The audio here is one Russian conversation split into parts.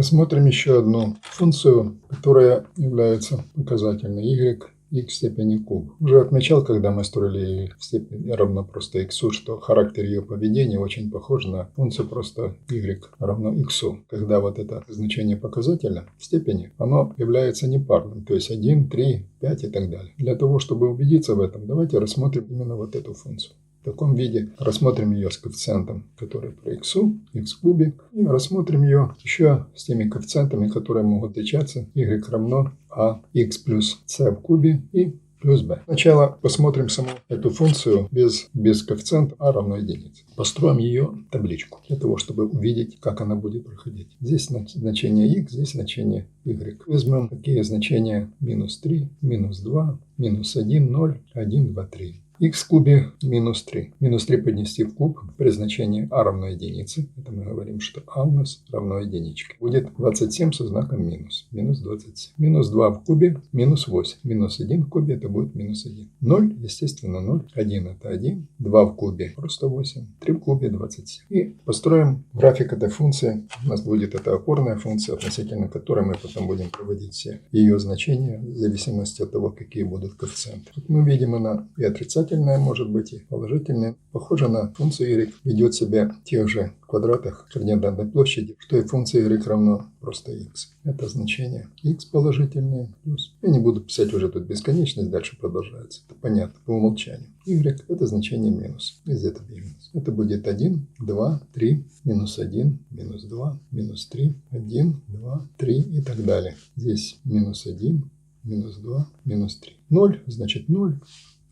Рассмотрим еще одну функцию, которая является показательной y в степени куб. Уже отмечал, когда мы строили в степени равно просто x, что характер ее поведения очень похож на функцию просто y равно x. Когда вот это значение показателя в степени, оно является непарным, то есть 1, 3, 5 и так далее. Для того, чтобы убедиться в этом, давайте рассмотрим именно вот эту функцию. В таком виде рассмотрим ее с коэффициентом, который про x в кубе, и рассмотрим ее еще с теми коэффициентами, которые могут отличаться y равно ax плюс c в кубе и плюс b. Сначала посмотрим саму эту функцию без коэффициента a равно единице. Построим ее табличку для того, чтобы увидеть, как она будет проходить. Здесь значение x, здесь значение y. Возьмем такие значения минус 3, минус 2, минус 1, 0, 1, 2, 3. X в кубе минус 3. Минус 3 поднести в куб при значении a равно единице. Это мы говорим, что a у нас равно единичке. Будет 27 со знаком минус. Минус 27. Минус 2 в кубе минус 8. Минус 1 в кубе это будет минус 1. 0, естественно, 0. 1 это 1. 2 в кубе просто 8. 3 в кубе 27. И построим график этой функции. У нас будет эта опорная функция, относительно которой мы потом будем проводить все ее значения в зависимости от того, какие будут коэффициенты. Вот мы видим, она и отрицательная, может быть и положительная. Похоже на функцию y, ведет себя в тех же квадратах координатной площади, что и функция y равно просто x. Это значение x положительное плюс. Я не буду писать уже тут бесконечность, дальше продолжается. Это понятно по умолчанию. Y это значение минус. Везде это минус. Это будет 1, 2, 3, минус 1, минус 2, минус 3, 1, 2, 3 и так далее. Здесь минус 1, минус 2, минус 3. 0 значит 0.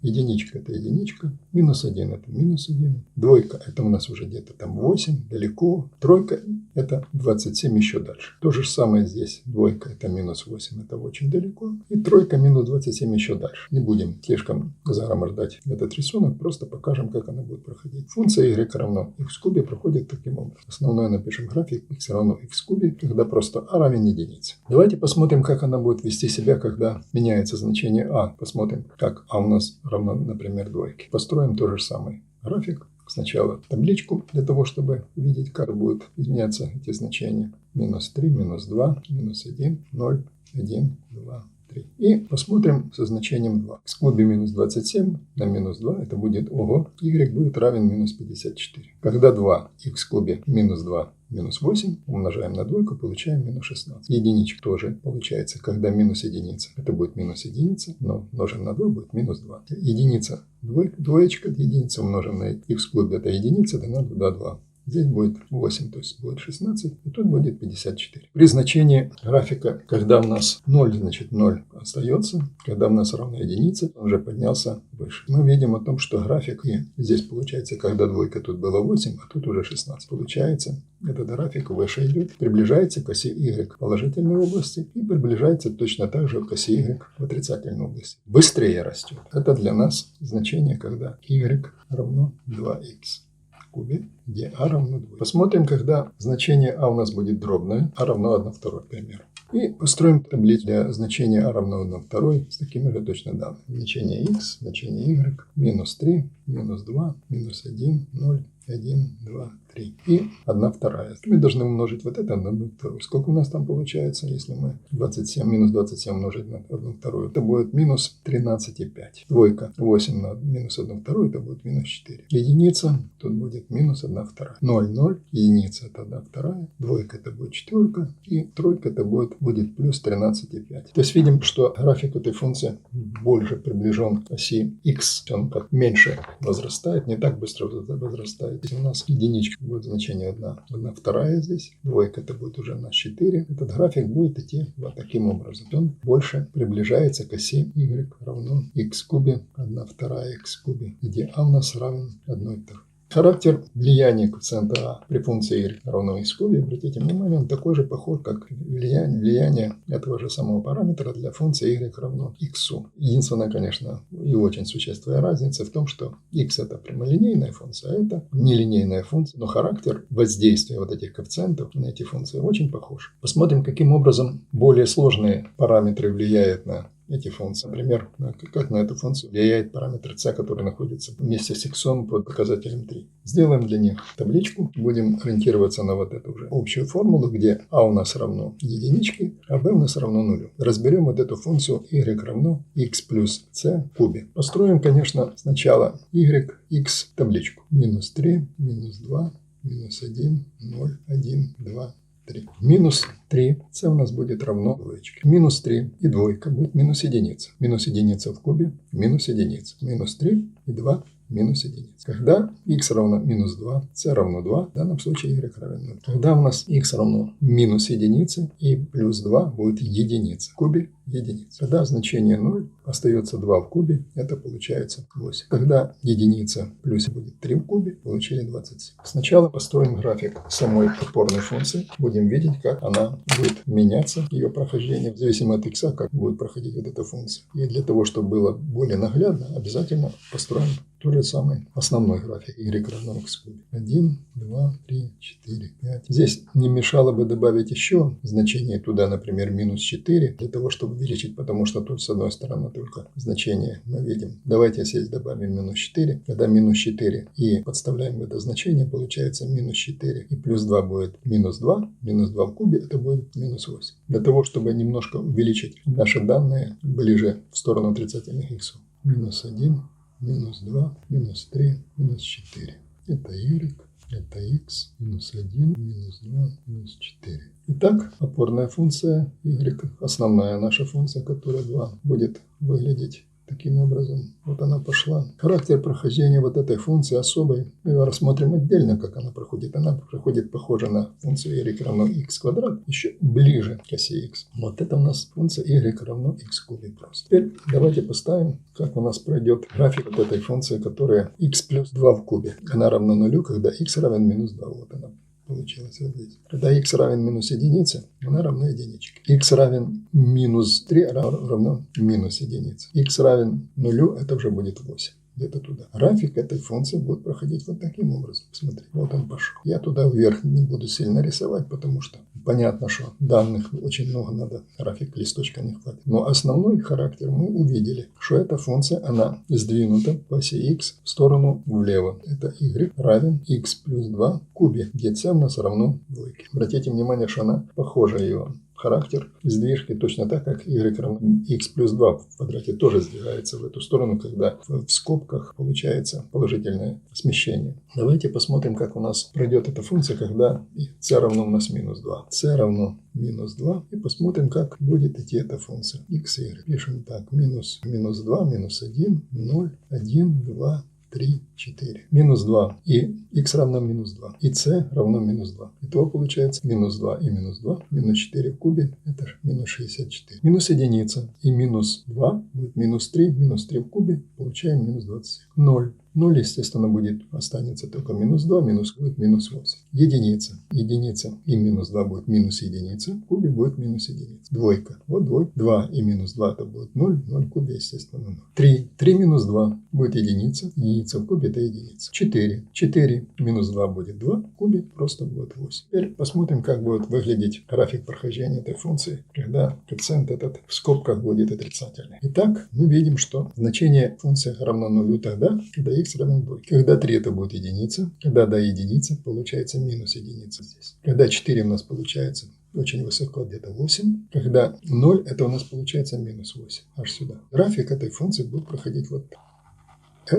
Единичка это единичка, минус 1 это минус 1, двойка это у нас уже где-то там 8, далеко, тройка это 27 еще дальше. То же самое здесь, двойка это минус 8, это очень далеко, и тройка минус 27 еще дальше. Не будем слишком загромождать этот рисунок, просто покажем, как она будет проходить. Функция y равно x в кубе проходит таким образом. Основной напишем график x равно x в кубе, когда просто a равен единице. Давайте посмотрим, как она будет вести себя, когда меняется значение a. Посмотрим, как a у нас равно, например, двойке. Построим тот же самый график. Сначала табличку для того, чтобы видеть, как будут изменяться эти значения. Минус 3, минус 2, минус 1, 0, 1, 2, 3. И посмотрим со значением 2. X в кубе минус 27 на минус 2 это будет ого. Y будет равен минус 54. Когда 2 x в кубе минус 2 минус 8 умножаем на двойку, получаем минус 16. Единичка тоже получается, когда минус единица, это будет минус единица, но умножим на 2 будет минус 2. Единица, двоечка, единица умножим на x в кубе, это единица, дана 2. Здесь будет 8, то есть будет 16, и тут будет 54. При значении графика, когда у нас 0, значит 0 остается. Когда у нас равно единице, он уже поднялся выше. Мы видим о том, что график, и здесь получается, когда двойка тут было 8, а тут уже 16. Получается, этот график выше идет, приближается к оси y в положительной области и приближается точно так же к оси y в отрицательной области. Быстрее растет. Это для нас значение, когда y равно 2x. Кубе, где a равно 2. Посмотрим, когда значение a у нас будет дробное, a равно 1/2, к примеру. И построим таблицу для значения a равно 1/2 с такими же точно данными. Значение x, значение y, минус 3, минус 2, минус 1, 0, 1, 2, 3 и 1/2. Мы должны умножить вот это на 1/2. Сколько у нас там получается, если мы 27, минус 27 умножить на 1/2? Это будет минус 13,5. Двойка 8 на минус 1/2, это будет минус 4. Единица, тут будет минус 1/2. 0, 0, единица это 1/2. Двойка это будет четверка. И тройка это будет плюс 13,5. То есть видим, что график этой функции больше приближен к оси x. Он как меньше возрастает, не так быстро возрастает. Если у нас единичка будет значение 1/2 здесь, двойка это будет уже на 4. Этот график будет идти вот таким образом. Он больше приближается к оси y равно x в кубе 1/2 x в кубе, где a у нас равен 1/2. Характер влияния коэффициента а при функции y равно x в кубе, обратите внимание, он такой же похож, как влияние этого же самого параметра для функции y равно x. Единственное, конечно, и очень существенная разница в том, что x это прямолинейная функция, а это нелинейная функция, но характер воздействия вот этих коэффициентов на эти функции очень похож. Посмотрим, каким образом более сложные параметры влияют на эти функции. Например, как на эту функцию влияет параметр c, который находится вместе с x под показателем 3. Сделаем для них табличку. Будем ориентироваться на вот эту уже общую формулу, где a у нас равно единичке, а b у нас равно нулю. Разберем вот эту функцию y равно x плюс c в кубе. Построим, конечно, сначала y, x табличку. Минус 3, минус 2, минус 1, 0, 1, 2, 3. Минус 3, c у нас будет равно двоечке. Минус 3 и двойка будет минус единица. Минус единица в кубе, минус единица. Минус 3 и 2, минус единица. Когда x равно минус 2, c равно 2, в данном случае y равен 0. Когда у нас x равно минус единице и плюс 2 будет единица. В кубе единица. Когда значение 0, остается 2 в кубе, это получается 8. Когда единица плюс будет 3 в кубе, получили 27. Сначала построим график самой опорной функции. Будем видеть, как она будет меняться, ее прохождение, в зависимости от x, как будет проходить вот эта функция. И для того, чтобы было более наглядно, обязательно построим тот же самый основной график y равно x в кубе. 1, 2, 3, 4, 5. Здесь не мешало бы добавить еще значение туда, например, минус 4, для того, чтобы увеличить, потому что тут с одной стороны только значение мы видим. Давайте здесь добавим минус 4. Когда минус 4 и подставляем это значение, получается минус 4 и плюс 2 будет минус 2. Минус 2 в кубе это будет минус 8. Для того, чтобы немножко увеличить наши данные ближе в сторону отрицательных х. Минус 1. Минус 2, минус 3, минус 4. Это y, это x, минус 1, минус 2, минус 4. Итак, опорная функция y, основная наша функция, которая 2, будет выглядеть таким образом. Вот она пошла. Характер прохождения вот этой функции особый. Мы ее рассмотрим отдельно, как она проходит. Она проходит похоже на функцию y равно x квадрат, еще ближе к оси x. Вот это у нас функция y равно x в кубе просто. Теперь давайте поставим, как у нас пройдет график вот этой функции, которая x плюс 2 в кубе. Она равна нулю, когда x равен минус 2. Вот она получилось вот здесь. Когда x равен минус единице, она равна единичке. X равен минус 3 равно минус единице. X равен нулю, это уже будет 8. Где-то туда. График этой функции будет проходить вот таким образом. Смотри, вот он пошел. Я туда вверх не буду сильно рисовать, потому что понятно, что данных очень много надо. График листочка не хватит. Но основной характер мы увидели, что эта функция, она сдвинута по оси x в сторону влево. Это y равен x плюс 2 в кубе, где c у нас равно двойке. Обратите внимание, что она похожа ее характер сдвижки точно так, как y равно x плюс 2 в квадрате тоже сдвигается в эту сторону, когда в скобках получается положительное смещение. Давайте посмотрим, как у нас пройдет эта функция, когда c равно у нас минус 2. c равно минус 2. И посмотрим, как будет идти эта функция x, y. Пишем так. Минус 2, минус 1, 0, 1, 2, 3, 4. Минус 2 и x равно минус 2. И c равно минус 2. Итого получается минус 2 и минус 2. Минус 4 в кубе это минус 64. Минус единица и минус 2 будет минус 3. Минус 3 в кубе получаем минус 27. 0. 0, естественно, будет, останется только минус 2, минус будет минус 8. Единица. Единица и минус 2 будет минус единица. В кубе будет минус единица. Двойка. Вот двойка. 2 и минус 2 это будет 0. 0 в кубе, естественно, 0. 3. 3 минус 2 будет единица. Единица в кубе это единица. 4. 4 минус 2 будет 2. В кубе просто будет 8. Теперь посмотрим, как будет выглядеть график прохождения этой функции, когда коэффициент этот в скобках будет отрицательный. Итак, мы видим, что значение функции равно нулю тогда, когда x равен 2. Когда 3 это будет единица, когда до единицы получается минус единица здесь. Когда 4 у нас получается очень высоко, где-то 8. Когда 0 это у нас получается минус 8. Аж сюда. График этой функции будет проходить вот так.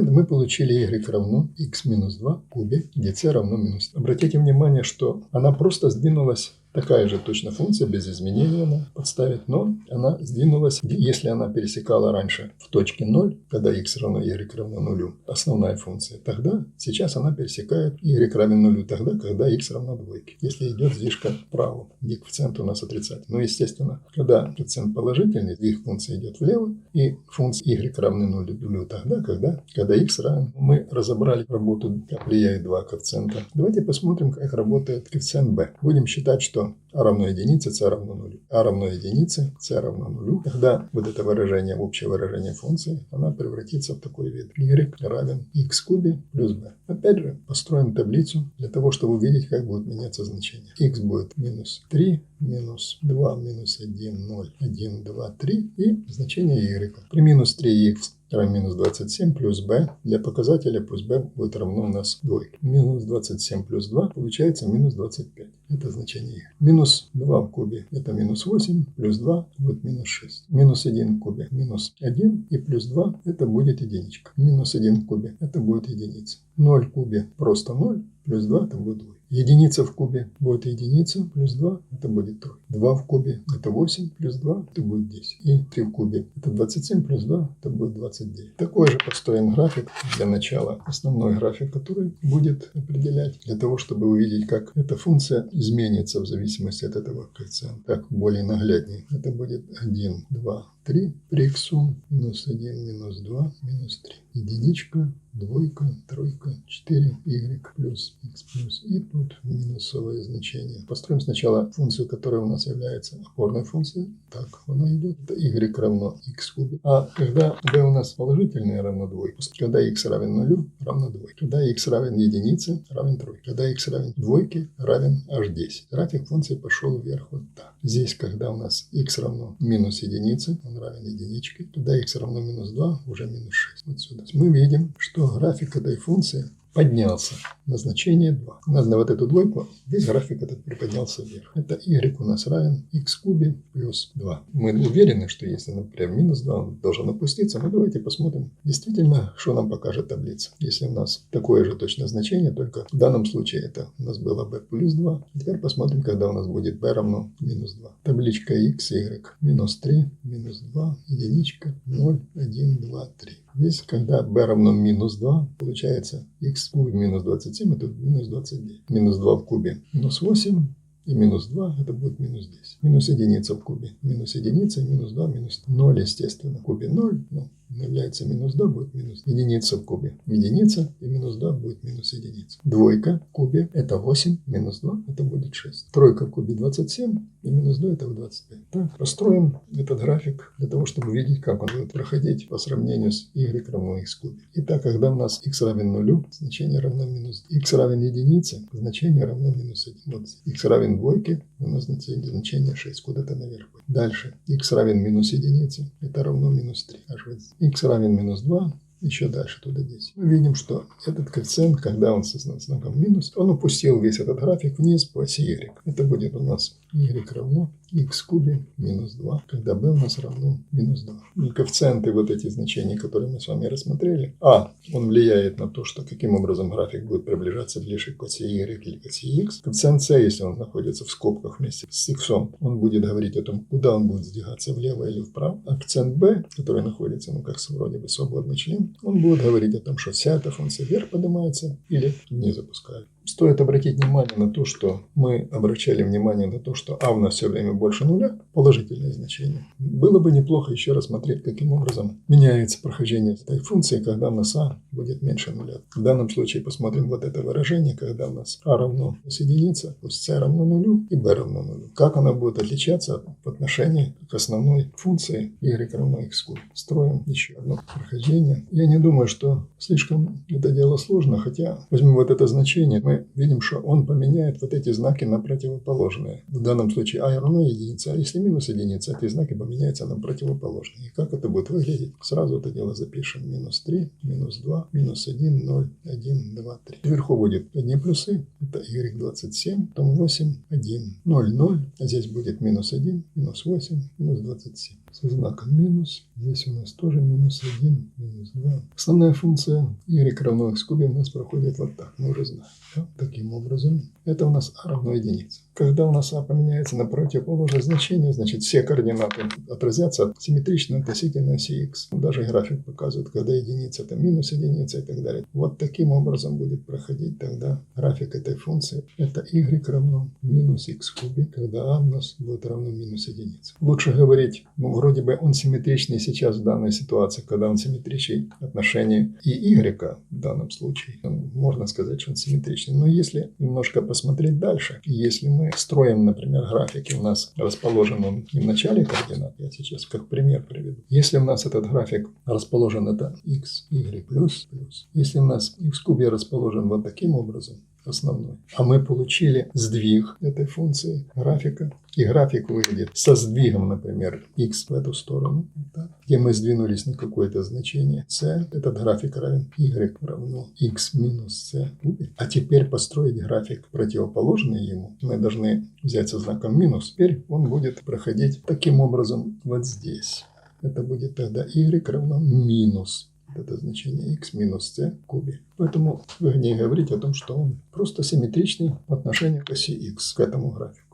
Мы получили y равно x минус 2 в кубе, где c равно минус 2. Обратите внимание, что она просто сдвинулась. Такая же точно функция, без изменений она подставит, но она сдвинулась, если она пересекала раньше в точке 0, когда x равно y равно нулю, основная функция, тогда сейчас она пересекает y равен нулю тогда, когда x равно двойке, если идет сдвижка вправо, где коэффициент у нас отрицательный. Но, естественно, когда коэффициент положительный, сдвиг функции идет влево, и функция y равны нулю тогда, когда x равен. Мы разобрали работу, как влияют два коэффициента. Давайте посмотрим, как работает коэффициент b. Будем считать, что что а равно единице, c равно нулю. А равно единице, c равно нулю. Тогда вот это выражение, общее выражение функции, она превратится в такой вид. y равен x в кубе плюс b. Опять же, построим таблицу для того, чтобы увидеть, как будут меняться значения. X будет минус 3, минус 2, минус 1, 0, 1, 2, 3 и значение y. При минус 3x равен минус 27 плюс b. Для показателя пусть b будет равно у нас двойке. Минус 27 плюс 2 получается минус 25. Это значение y. Минус 2 в кубе это минус 8, плюс 2 будет минус 6. Минус 1 в кубе минус 1 и плюс 2 это будет единичка. Минус 1 в кубе это будет единица. 0 в кубе просто 0, плюс 2 это будет двойка. Единица в кубе будет единица, плюс 2 это будет тройка. 2 в кубе это 8, плюс 2 это будет 10. И 3 в кубе это 27, плюс 2 это будет 29. Такой же построим график для начала. Основной график, который будет определять для того, чтобы увидеть, как эта функция изменится в зависимости от этого коэффициента. Так, более нагляднее. Это будет 1, 2, 3 при x, минус 1, минус 2, минус 3. Единичка, двойка, тройка, 4, y плюс x плюс и тут минусовое значение. Построим сначала функцию, которая у нас является опорной функцией. Так, она идет. Это y равно x в кубе. А когда b у нас положительное, равно двойке. Когда x равен нулю, равно двойке. Когда x равен единице, равен тройке. Когда x равен двойке, равен аж 10. График функции пошел вверх вот так. Здесь, когда у нас x равно минус единице, он равен единичке. Когда x равно минус 2, уже минус 6. Вот сюда. Мы видим, что график этой функции поднялся на значение 2. У нас на вот эту двойку весь график этот приподнялся вверх. Это y у нас равен x в кубе плюс 2. Мы уверены, что если, например, минус 2, он должен опуститься. Но давайте посмотрим действительно, что нам покажет таблица. Если у нас такое же точно значение, только в данном случае это у нас было b плюс 2. Теперь посмотрим, когда у нас будет b равно минус 2. Табличка x, y, минус 3, минус 2, единичка, 0, 1, 2, 3. Здесь, когда b равно минус 2, получается x в кубе минус 27, это минус 29. Минус 2 в кубе минус 8, и минус 2 это будет минус 10. Минус единица в кубе минус единица, минус 2, минус 0, естественно. В кубе 0, но является минус 2, будет минус единица в кубе. Единица и минус 2 будет минус единица. Двойка в кубе это 8, минус 2 это будет 6. Тройка в кубе 27 и минус 2 это 25. Так, построим этот график для того, чтобы видеть, как он будет проходить по сравнению с y равно x в кубе. Итак, когда у нас x равен нулю, значение равно минус 2. X равен единице, значение равно минус 1. Вот x равен двойке, у нас значение 6, куда-то наверх. Дальше x равен минус единице, это равно минус 3. Аж вот здесь. X равен минус 2, еще дальше туда 10. Мы видим, что этот коэффициент, когда он со знаком минус, он упустил весь этот график вниз по оси y. Это будет у нас y равно x в кубе минус 2, когда b у нас равно минус 2. И коэффициенты, вот эти значения, которые мы с вами рассмотрели, он влияет на то, что каким образом график будет приближаться ближе к оси y или к оси x. Коэффициент c, если он находится в скобках вместе с x, он будет говорить о том, куда он будет сдвигаться, влево или вправо. А коэффициент b, который находится, как вроде бы свободный член, он будет говорить о том, что вся эта функция вверх поднимается или вниз опускается. Стоит обратить внимание на то, что мы обращали внимание на то, что а у нас все время больше нуля, положительное значение. Было бы неплохо еще рассмотреть, каким образом меняется прохождение этой функции, когда у нас а будет меньше нуля. В данном случае посмотрим вот это выражение, когда у нас а равно плюс единица, пусть c равно нулю и b равно нулю. Как она будет отличаться в отношении к основной функции y равно x куб. Строим еще одно прохождение. Я не думаю, что слишком это дело сложно, хотя возьмем вот это значение, мы видим, что он поменяет вот эти знаки на противоположные. В данном случае а равно единица, а если минус единица, эти знаки поменяются на противоположные. И как это будет выглядеть? Сразу это дело запишем. Минус 3, минус 2, минус 1, 0, 1, 2, 3. Вверху будет одни плюсы. Это y 27, потом 8, 1, 0, 0. А здесь будет минус 1, минус 8, минус 27. Со знаком минус. Здесь у нас тоже минус 1, минус 2. Основная функция y равно x в кубе у нас проходит вот так. Мы уже знаем. Да? Таким образом, это у нас а равно единице. Когда у нас а поменяется на противоположное значение, значит все координаты отразятся симметрично относительно оси x. Даже график показывает, когда единица это минус единица и так далее. Вот таким образом будет проходить тогда график этой функции. Это y равно минус x в кубе, когда а у нас будет равно минус единице. Лучше говорить, в вроде бы он симметричный сейчас в данной ситуации, когда он симметричный в отношении и y в данном случае. Можно сказать, что он симметричный. Но если немножко посмотреть дальше, если мы строим, например, графики, у нас расположен он не в начале координат, я сейчас как пример приведу. Если у нас этот график расположен, это x, y плюс. Если у нас x в кубе расположен вот таким образом, основной, а мы получили сдвиг этой функции графика, и график выглядит со сдвигом, например, x в эту сторону, да, где мы сдвинулись на какое-то значение c, этот график равен y равно x минус c в кубе. А теперь построить график, противоположный ему, мы должны взять со знаком минус. Теперь он будет проходить таким образом вот здесь. Это будет тогда y равно минус это значение x минус c в кубе. Поэтому выгоднее говорить о том, что он просто симметричный в отношении к оси x к этому графику.